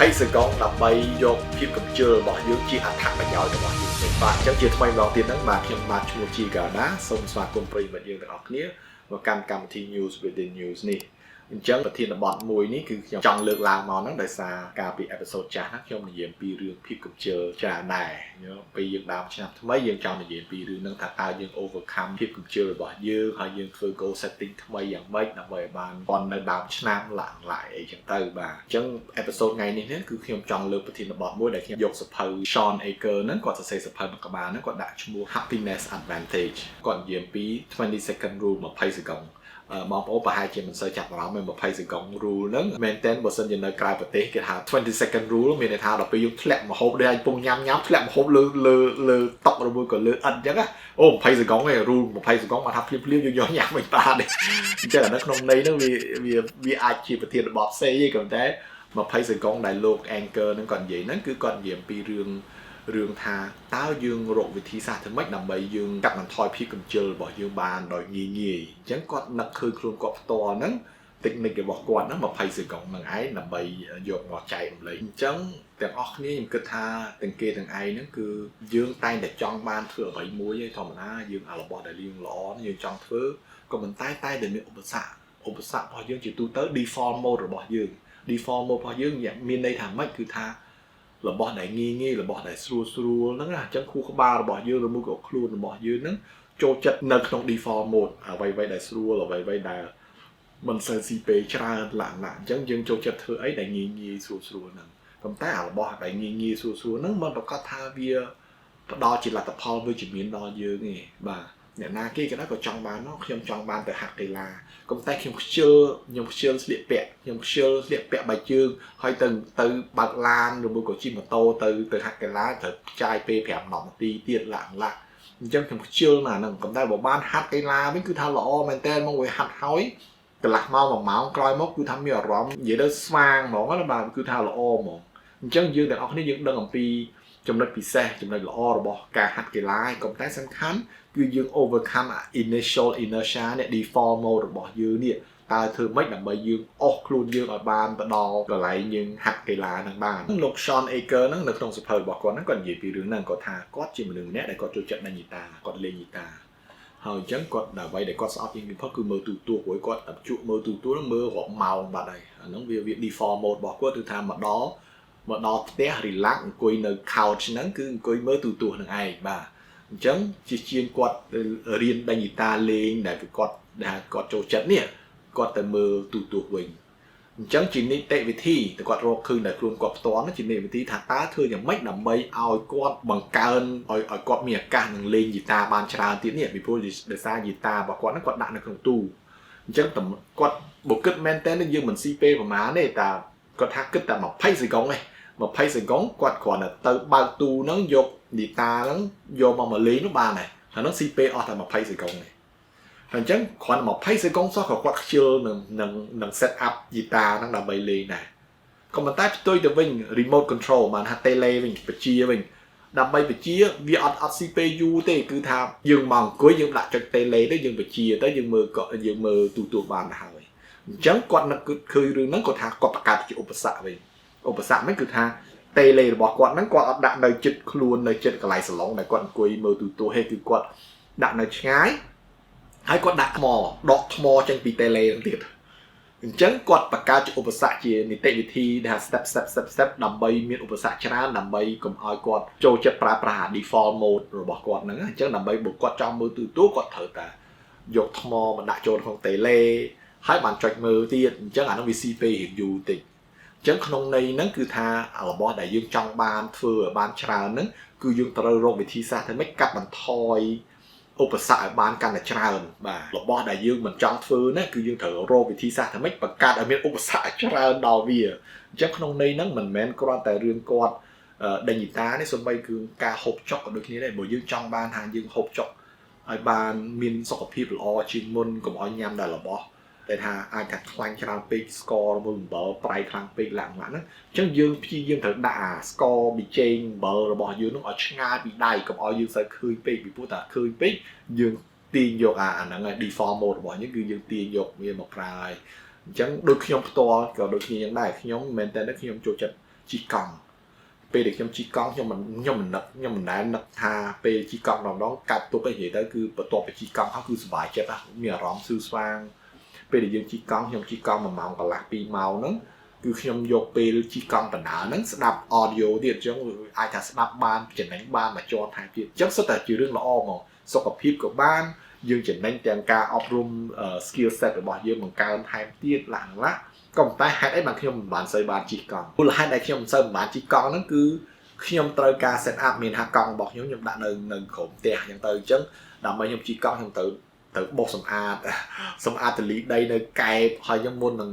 20សកលដើម្បីយកភាពកំជិលរបស់យើងជាអត្ថប្រយោជន៍របស់យើងវិញបាទអញ្ចឹងជាថ្មីម្ដងទៀតហ្នឹងបាទខ្ញុំបាទឈ្មោះជីកាណាសូមស្វាគមន៍ប្រិយមិត្តយើងទាំងអស់គ្នាមកកាន់កម្មវិធី News Within News នេះអញ្ចឹងប្រធានបទមួយនេះគឺខ្ញុំចង់លើកឡើងមកហ្នឹងដោយសារកាលពីអេពីសូតចាស់ហ្នឹងខ្ញុំនិយាយពីរឿងភាពកំជិលច្រើនដែរពេលយើងដើមឆ្នាំថ្មីយើងចង់និយាយពីរឿងហ្នឹងថាតើយើង overcome ភាពកំជិលរបស់យើងហើយយើងធ្វើ goal setting ថ្មីយ៉ាងម៉េចដើម្បីឲ្យបានប៉ុននៅដើមឆ្នាំឡើងអីចឹងទៅបាទអញ្ចឹងអេពីសូតថ្ងៃនេះគឺខ្ញុំចង់លើកប្រធានបទមួយដែលខ្ញុំយកសភៅ Sean Aker ហ្នឹងគាត់សរសេរសភៅមួយក្បាលហ្នឹងគាត់ដាក់ឈ្មោះ Happiness Advantage គាត់និយាយពី20 second rule 20សកលបងប្អូនប្រហែលជាមិនសូវចាប់អារម្មណ៍20សកល rule ហ្នឹងមែនតើបើសិនជានៅក្រៅប្រទេសគេថា20 second rule មានន័យថាដល់ពេលយើងធ្លាក់ម្ហូបដែលពងញ៉ាំធ្លាក់ម្ហូបលើតុឬមួយក៏លើឥដ្ឋអញ្ចឹងណាអូ20សកលឯង rule 20សកលមកថាភ្លាមយើងយកញ៉ាំមិនបានទេអញ្ចឹងអានៅក្នុងន័យហ្នឹងវាអាចជាប្រធានបទផ្សេងទេក៏តែ20សកលដែលលោក Anchor ហ្នឹងគាត់និយាយហ្នឹងគឺគាត់និយាយពីរឿងថាតើយើងរកវិធីសាស្ត្រធ្វើម៉េចដើម្បីយើងកាត់បន្ថយភាពកំជិលរបស់យើងបានដោយងាយអញ្ចឹងគាត់នឹកឃើញខ្លួនគាត់ផ្ទាល់ហ្នឹង technique របស់គាត់ហ្នឹង20សកលហ្នឹងឯងដើម្បីយកមកចែករំលែកអញ្ចឹងទាំងអស់គ្នាខ្ញុំគិតថាទាំងគេទាំងឯងហ្នឹងគឺយើងតែងតែចង់បានធ្វើអ្វីមួយឯងធម្មតាយើងអារបស់ដែលយើងល្អយើងចង់ធ្វើក៏ប៉ុន្តែតែមានឧបសគ្គរបស់យើងជាទូទៅ default mode របស់យើង default mode របស់យើងមានន័យថាម៉េចគឺថារបស់ដែលងាយរបស់ដែលស្រួលហ្នឹងណាអញ្ចឹងខួរក្បាលរបស់យើងឬមួយក៏ខ្លួនរបស់យើងហ្នឹងចូលចិត្តនៅក្នុង default mode អ្វីដែលស្រួលអ្វីដែលមិនសូវស៊ីពេលច្រើនឡើងអញ្ចឹងយើងចូលចិត្តធ្វើអីដែលងាយស្រួលហ្នឹងប៉ុន្តែរបស់ដែលងាយស្រួលហ្នឹងមិនប្រកាសថាវាផ្ដល់ជាលទ្ធផលវិជ្ជមានដល់យើងទេបាទអ្នកណាគេក៏ដោយក៏ចង់បានខ្ញុំចង់បានទៅហាត់កីឡាក៏តែខ្ញុំខ្ជិលស្លៀកពាក់បែកជើងហើយទៅបើកឡានឬមួយក៏ជិះម៉ូតូទៅហាត់កីឡាត្រូវចាយពេល5 10នាទីទៀតឡើងអញ្ចឹងខ្ញុំខ្ជិលណាស់ហ្នឹងក៏តែបើបានហាត់កីឡាវិញគឺថាល្អមែនតើមកវាហាត់ហើយកន្លះម៉ោង1ម៉ោងក្រោយមកគឺថាមានអារម្មណ៍និយាយទៅស្វាងហ្មងណាបាទគឺថាល្អហ្មងអញ្ចឹងយើងទាំងអស់គ្នាយើងដឹងអំពីចំណុចពិសេសចំណុចល្អរបស់ការហាត់កីឡាក៏តែសំខាន់គឺយើង overcome initial inertia នេះ default mode របស់យើងនេះតើធ្វើម៉េចដើម្បីយើងអស់ខ្លួនយើងឲ្យបានទៅដល់កន្លែងយើងហាត់កីឡាហ្នឹងបានលោក Sean Aker ហ្នឹងនៅក្នុងសភៅរបស់គាត់ហ្នឹងគាត់និយាយពីរឿងហ្នឹងគាត់ថាគាត់ជាមនុស្សម្នាក់ដែលគាត់ចូលចិត្តលេងហ្គីតាគាត់លេងហ្គីតាហើយអញ្ចឹងគាត់ដើម្បីដែលគាត់ស្អប់ជាងគេផុតគឺមើលទូទួលព្រោះគាត់ជក់មើលទូទួលហ្នឹងមើលរាប់ម៉ោងបាត់ហើយអាហ្នឹងវា default mode របស់គាត់គឺថាមកដល់ផ្ទះ relax អង្គុយនៅ couch ហ្នឹងគឺអង្គុយមើលទូទួលហ្នឹងឯងបាទអញ្ចឹងជាជាងគាត់រៀនដេញហ្គីតាលេងដែលគាត់ចូលចិត្តនេះគាត់ទៅមើលទូទួលវិញអញ្ចឹងជានីតិវិធីតែគាត់រកឃើញតែខ្លួនគាត់ផ្ទាល់ជានីតិវិធីថាតើធ្វើយ៉ាងម៉េចដើម្បីឲ្យគាត់បង្កើនឲ្យគាត់មានឱកាសនឹងលេងហ្គីតាបានច្រើនទៀតនេះពីព្រោះដោយសារហ្គីតារបស់គាត់ហ្នឹងគាត់ដាក់នៅក្នុងទូអញ្ចឹងគាត់បើគិតមែនតើយើងមិនស៊ីពេលប្រហែលទេតែគាត់ថាគិតតែ20សកលឯង20សកលគាត់គ្រាន់តែទៅបើកទូហ្នឹងយកហ្គីតាហ្នឹងយកមកលេងនោះបានហើយហ្នឹងស៊ីពេលអស់តែ20សកលទេអញ្ចឹងគ្រាន់តែ20សកលសោះក៏គាត់ខ្ជិលនឹង set up ហ្គីតាហ្នឹងដើម្បីលេងដែរក៏ប៉ុន្តែផ្ទុយទៅវិញ remote control បានថា tele វិញបញ្ជាវិញដើម្បីបញ្ជាវាអត់ស៊ីពេលយូរទេគឺថាយើងមកអង្គុយយើងដាក់ចុច tele ទៅយើងបញ្ជាទៅយើងមើលទូទួលបានទៅហើយអញ្ចឹងគាត់នឹកឃើញរឿងហ្នឹងគាត់ថាគាត់បង្កើតជាឧបសគ្គវិញឧបសគ្គហ្នឹងគឺថាតេឡេរបស់គាត់ហ្នឹងគាត់អត់ដាក់នៅចិត្តខ្លួននៅចិត្តកន្លែងសាឡុងដែលគាត់អង្គុយមើលទូទួលហេគឺគាត់ដាក់នៅឆ្ងាយហើយគាត់ដាក់ដកថ្មចេញពីតេឡេហ្នឹងទៀតអញ្ចឹងគាត់បង្កើតជាឧបសគ្គជានីតិវិធីដែល step ដើម្បីមានឧបសគ្គច្រើនដើម្បីកុំឲ្យគាត់ចូលចិត្តប្រើប្រាស់ default mode របស់គាត់ហ្នឹងអញ្ចឹងដើម្បីបើគាត់ចង់មើលទូទួលគាត់ត្រូវតែយកថ្មមកដាក់ចូលក្នុងតេឡេហើយបានចុចមើលទៀតអញ្ចឹងអានោះវាស៊ីពេលរៀងយូរតិចអញ្ចឹងក្នុងន័យហ្នឹងគឺថារបស់ដែលយើងចង់បានធ្វើឲ្យបានច្រើនហ្នឹងគឺយើងត្រូវរកវិធីសាស្ត្រធ្វើម៉េចកាត់បន្ថយឧបសគ្គឲ្យបានកាន់តែច្រើនបាទរបស់ដែលយើងមិនចង់ធ្វើណាគឺយើងត្រូវរកវិធីសាស្ត្រធ្វើម៉េចបង្កើតឲ្យមានឧបសគ្គច្រើនដល់វាអញ្ចឹងក្នុងន័យហ្នឹងមិនមែនគ្រាន់តែរឿងគាត់ដេញហ្គីតានេះសូម្បីគឺការហូបចុកក៏ដូចគ្នាដែរបើយើងចង់បានថាយើងហូបចុកឲ្យបានមានសុខភាពល្អជាងមុនកុំឲ្យញ៉ាំតែរបស់តែថាអាចកាត់ខ្លាញ់ច្រើនពេកស្ករមួយអំបិលប្រៃខ្លាំងពេកឡើងហ្នឹងអញ្ចឹងយើងព្យាយាមត្រូវដាក់អាស្ករប៊ីចេងអំបិលរបស់យើងនោះឲ្យឆ្ងាយពីដៃកុំឲ្យយើងសើឃើញពេកពីព្រោះតែឃើញពេកយើងទាញយកអាហ្នឹងឯង default mode របស់យើងគឺយើងទាញយកវាមកប្រើហើយអញ្ចឹងដូចខ្ញុំផ្ទាល់ក៏ដូចគ្នាយ៉ាងដែរខ្ញុំមែនតើខ្ញុំចូលចិត្ត ជីកង់ពេលដែលខ្ញុំជីកង់ខ្ញុំមិននឹកថាពេលជីកង់ម្ដងកាត់ទុកឲ្យនិយាយទៅគឺបន្ទាប់ពីជីកង់ហើយគឺសុបាយចិត្តណាមានអារម្មណ៍ស៊ឺស្វាងពេលដែលយើងជីកង់ខ្ញុំជីកង់1ម៉ោងកន្លះ2ម៉ោងហ្នឹងគឺខ្ញុំយកពេលជីកង់ដំណើរហ្នឹងស្ដាប់ audio ទៀតអញ្ចឹងអាចថាស្ដាប់បានចំណេញបានមួយជាន់ថែមទៀតអញ្ចឹងសុទ្ធតែជារឿងល្អហ្មងសុខភាពក៏បានយើងចំណេញទាំងការអប់រំ skill set របស់យើងបង្កើនថែមទៀតឡើងក៏ប៉ុន្តែហេតុអីបានខ្ញុំមិនបានសូវបានជិះកង់មូលហេតុដែលខ្ញុំមិនសូវបានជិះកង់ហ្នឹងគឺខ្ញុំត្រូវការ set up មានថាកង់របស់ខ្ញុំដាក់នៅក្រោមផ្ទះអញ្ចឹងទៅអញ្ចឹងដើម្បីខ្ញុំជិះកង់ខ្ញុំទៅបោសសម្អាតទលីដីនៅកែបហើយខ្ញុំមុននឹង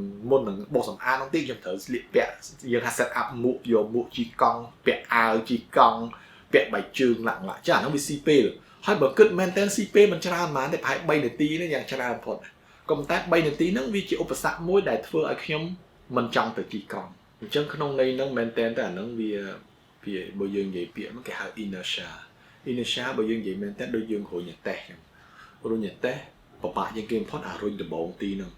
បោសសម្អាតនោះទៀតខ្ញុំត្រូវស្លៀកពាក់យើងថា set up មួកយកមួកជិះកង់ពាក់អាវជិះកង់ពាក់បៃជើងឡាក់ចាអានោះវាស៊ីពេលហើយបើគិតមែនតើស៊ីពេលមិនច្រើនប៉ុន្មានទេប្រហែល3នាទីនេះយ៉ាងច្រើនបំផុតក៏ប៉ុន្តែ3នាទីហ្នឹងវាជាឧបសគ្គមួយដែលធ្វើឲ្យខ្ញុំមិនចង់ទៅជិះកង់អញ្ចឹងក្នុងន័យហ្នឹងមែនតើអាហ្នឹងវាបើយើងនិយាយពាក្យហ្នឹងគេហៅ inertia បើយើងនិយាយមែនតើដូចយើងរុញតេះខ្ញុំរុញតេះពិបាកជាងគេបំផុតអារុញដំបងទីហ្នឹង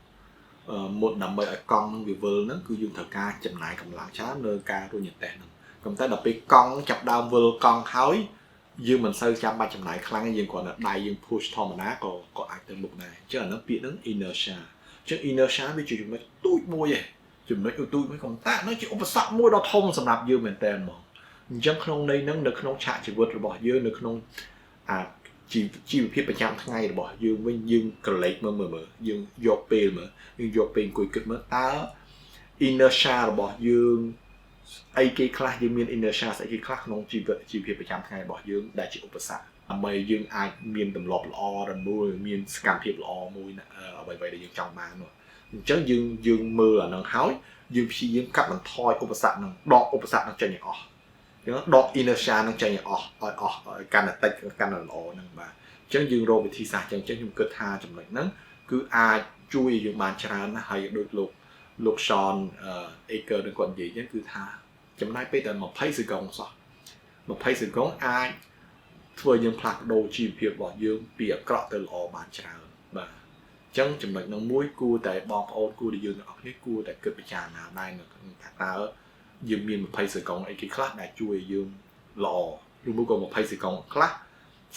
មុនដើម្បីឲ្យកង់ហ្នឹងវាវិលហ្នឹងគឺយើងត្រូវការចំណាយកម្លាំងច្រើនលើការរុញតេះហ្នឹងក៏ប៉ុន្តែដល់ពេលកង់ចាប់ដើមវិលកង់ហើយយើងមិនសូវចាំបាច់ចំណាយខ្លាំងទេយើងគ្រាន់តែដៃយើង push ធម្មតាក៏អាចទៅមុខដែរអញ្ចឹងអាហ្នឹងពាក្យហ្នឹង inertia អញ្ចឹង inertia វាជាចំណុចទូចមួយឯងចំណុចទូចមួយក៏តែnóជាឧបសគ្គមួយដ៏ធំសម្រាប់យើងមែនតើហ្មងអញ្ចឹងក្នុងន័យហ្នឹងនៅក្នុងឆាកជីវិតរបស់យើងនៅក្នុងជីវភាពប្រចាំថ្ងៃរបស់យើងវិញយើងក្រឡេកមើលយើងយកពេលមើលយើងយកពេលអង្គុយគិតមើលតើ inertia របស់យើងអីគេខ្លះយើងមាន inertia ស្អីគេខ្លះក្នុងជីវភាពប្រចាំថ្ងៃរបស់យើងដែលជាឧបសគ្គដើម្បីយើងអាចមានទម្លាប់ល្អរមូលមានសកម្មភាពល្អមួយអ្វីៗដែលយើងចង់បាននោះអញ្ចឹងយើងមើលអានឹងហើយយើងព្យាយាមកាត់បន្ថយឧបសគ្គនឹងដកឧបសគ្គនឹងចេញឲ្យអស់អញ្ចឹងដក inertia នឹងចេញឲ្យអស់ឲ្យកាន់តែតិចកាន់តែល្អហ្នឹងបាទអញ្ចឹងយើងរកវិធីសាស្ត្រអញ្ចឹងខ្ញុំគិតថាចំណុចហ្នឹងគឺអាចជួយយើងបានច្រើនណាស់ហើយដូចលោក Sean Aker នឹងគាត់និយាយអញ្ចឹងគឺថាចំណាយពេលតែ20សេកុងសោះ20សេកុងអាចធ្វើយើងផ្លាស់ប្ដូរជីវភាពរបស់យើងពីអាក្រក់ទៅល្អបានច្រើនបាទអញ្ចឹងចំណុចនោះមួយគួរតែបងប្អូនគួរតែយើងទាំងអស់គ្នាគួរតែគិតពិចារណាដែរថាតើយើងមាន20សេកុងអីគេខ្លះដែលជួយឲ្យយើងល្អឬមួយក៏20សេកុងខ្លះ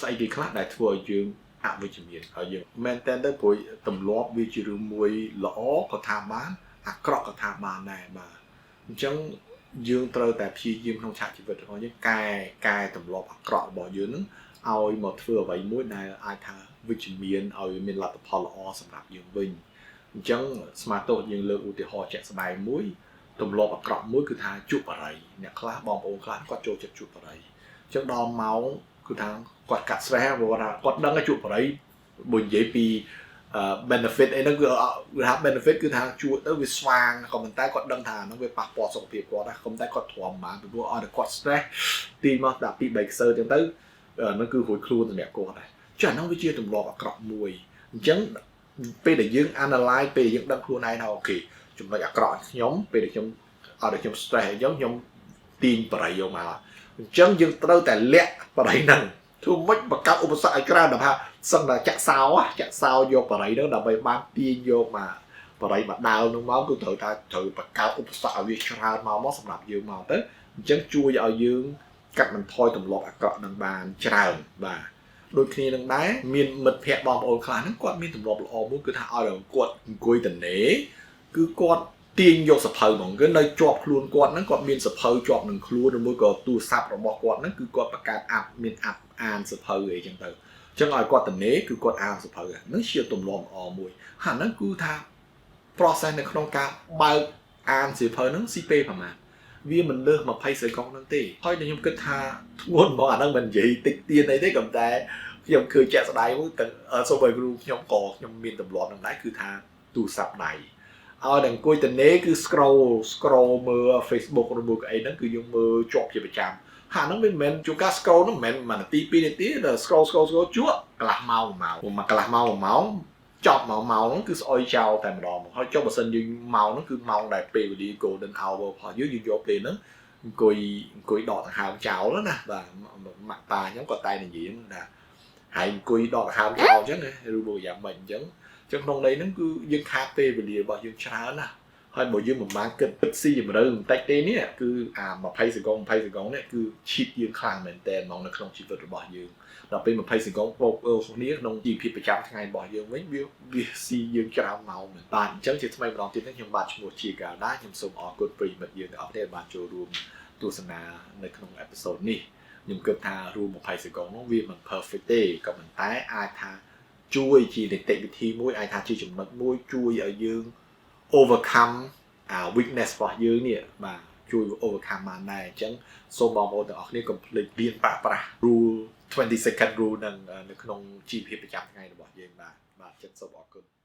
ស្អីគេខ្លះដែលធ្វើឲ្យយើងអវិជ្ជមានហើយយើងមែនតើទៅព្រោះទម្លាប់វាជារឿងមួយល្អក៏ថាបានអាក្រក់ក៏ថាបានដែរបាទអញ្ចឹងយើងត្រូវតែព្យាយាមក្នុងឆាកជីវិតរបស់យើងកែទម្លាប់អាក្រក់របស់យើងនឹងឲ្យមកធ្វើអ្វីមួយដែលអាចថាវិជ្ជមានឲ្យមានលទ្ធផលល្អសម្រាប់យើងវិញអញ្ចឹងស្មាតទោសយើងលើកឧទាហរណ៍ជាក់ស្ដែងមួយទម្លាប់អាក្រក់មួយគឺថាជក់បរិយអ្នកខ្លះបងប្អូនខ្លះគាត់ចូលចិត្តជក់បរិយអញ្ចឹងដល់ម៉ោងគឺថាគាត់កាត់ស្រែព្រោះថាគាត់ដឹងថាជក់បរិយបើនិយាយពីbenefit អីហ្នឹងគឺថា benefit គឺថាជួយទៅវាស្វាងក៏ប៉ុន្តែគាត់ដឹងថាហ្នឹងវាប៉ះពាល់សុខភាពគាត់ដែរក៏ប៉ុន្តែគាត់ទ្រាំបានពីព្រោះឲ្យតែគាត់ stress ទីមកដាក់ពី3កសើចឹងទៅហ្នឹងគឺរួចខ្លួនសម្រាប់គាត់ដែរចាហ្នឹងវាជាទម្លាប់អាក្រក់មួយអញ្ចឹងពេលដែលយើង analyze ពេលដែលយើងដឹងខ្លួនឯងថាអូខេចំណុចអាក្រក់ខ្ញុំពេលដែលខ្ញុំឲ្យតែខ្ញុំ stress អីខ្ញុំទាញបរិយយកមកអញ្ចឹងយើងត្រូវតែលាក់បរិយហ្នឹងធ្វើម៉េចបង្កើតឧបសគ្គឲ្យច្រើនដល់ថាសឹងតែចាក់សោយកបរិយហ្នឹងដើម្បីបានទាញយកមកបរិយមកដើមហ្នឹងមកគឺត្រូវបង្កើតឧបសគ្គឲ្យវាច្រើនមកសម្រាប់យើងមកទៅអញ្ចឹងជួយឲ្យយើងកាត់បន្ថយទម្លាប់អាក្រក់នឹងបានច្រើនបាទដូចគ្នានឹងដែរមានមិត្តភ័ក្តិបងប្អូនខ្លះហ្នឹងគាត់មានទម្លាប់ល្អមួយគឺថាឲ្យតែគាត់អង្គុយតនេគឺគាត់ទាញយកសភៅហ្មងគឺនៅជាប់ខ្លួនគាត់ហ្នឹងគាត់មានសភៅជាប់នឹងខ្លួនឬមួយក៏ទូរស័ព្ទរបស់គាត់ហ្នឹងគឺគាត់បង្កើតមានអានសភៅអីចឹងទៅអញ្ចឹងឲ្យគាត់តនេគឺគាត់អានសភៅហ្នឹងជាទម្លាប់ល្អមួយហើយហ្នឹងគឺថា process នៅក្នុងការបើកអានសៀវភៅហ្នឹងស៊ីពេលប្រហែលវាមិនលើស20សេកុងហ្នឹងទេហើយខ្ញុំគិតថាធ្ងន់មកអាហ្នឹងមិននិយាយតិចទៀនអីទេក៏តែខ្ញុំឃើញជាក់ស្ដែងមួយទាំងសូម្បីគ្រូខ្ញុំក៏ខ្ញុំមានទម្លាប់ហ្នឹងដែរគឺថាទូរស័ព្ទដៃឲ្យតែអង្គុយតនេគឺ scroll មើល Facebook ឬមួយអីហ្នឹងគឺយើងមើលជាប់ជាប្រចាំហើយហ្នឹងមិនមែនជួនកាល scroll ហ្នឹងមិនមែន1នាទី2នាទីដល់ scroll ជក់កន្លះម៉ោងមួយកន្លះម៉ោង1ម៉ោងចប់មកម៉ោងហ្នឹងគឺស្អុយចោលតែម្ដងមកហើយចុះបើសិនយើងម៉ោងហ្នឹងគឺម៉ោងដែលពេលវេលា golden hour របស់យើងយកពេលហ្នឹងអង្គុយដកដង្ហើមចោលណាបាទម៉ាក់ប៉ាខ្ញុំគាត់តែនិយាយថាហើយអង្គុយដកដង្ហើមចោលអញ្ចឹងឬមួយយ៉ាងម៉េចអញ្ចឹងក្នុងន័យហ្នឹងគឺយើងខាតពេលវេលារបស់យើងច្រើនណា ហើយបើយើងមិនបានគិតស៊ីជម្រៅបន្តិចទេនេះគឺ20សង្កងនេះគឺឈីតយើងខ្លាំងមែនតើហ្មងនៅក្នុងជីវិតរបស់យើងដល់ពេល20សង្កងបូកគ្នាក្នុងជីវភាពប្រចាំថ្ងៃរបស់យើងវិញវាស៊ីយើងច្រើនម៉ោងមែនបាទអញ្ចឹងជាថ្មីម្ដងទៀតខ្ញុំបាទឈ្មោះជាកាលណាខ្ញុំសូមអរគុណប្រិយមិត្តយើងទាំងអស់គ្នាបានចូលរួមទស្សនានៅក្នុងអេពីសូតនេះខ្ញុំគិតថារួម20សង្កងនោះវាមិន perfect ទេក៏ប៉ុន្តែអាចថាជួយជានីតិវិធីមួយអាចថាជាចំណុចមួយជួយឲ្យយើង overcome weakness របស់យើងនេះបាទជួយ overcome បានដែរអញ្ចឹងសូមបងប្អូនទាំងអស់គ្នាកុំភ្លេចរៀនប្រាស់ rule 20 second rule នឹងនៅក្នុងជីវភាពប្រចាំថ្ងៃរបស់យើងបាទអញ្ចឹងសូមអរគុណ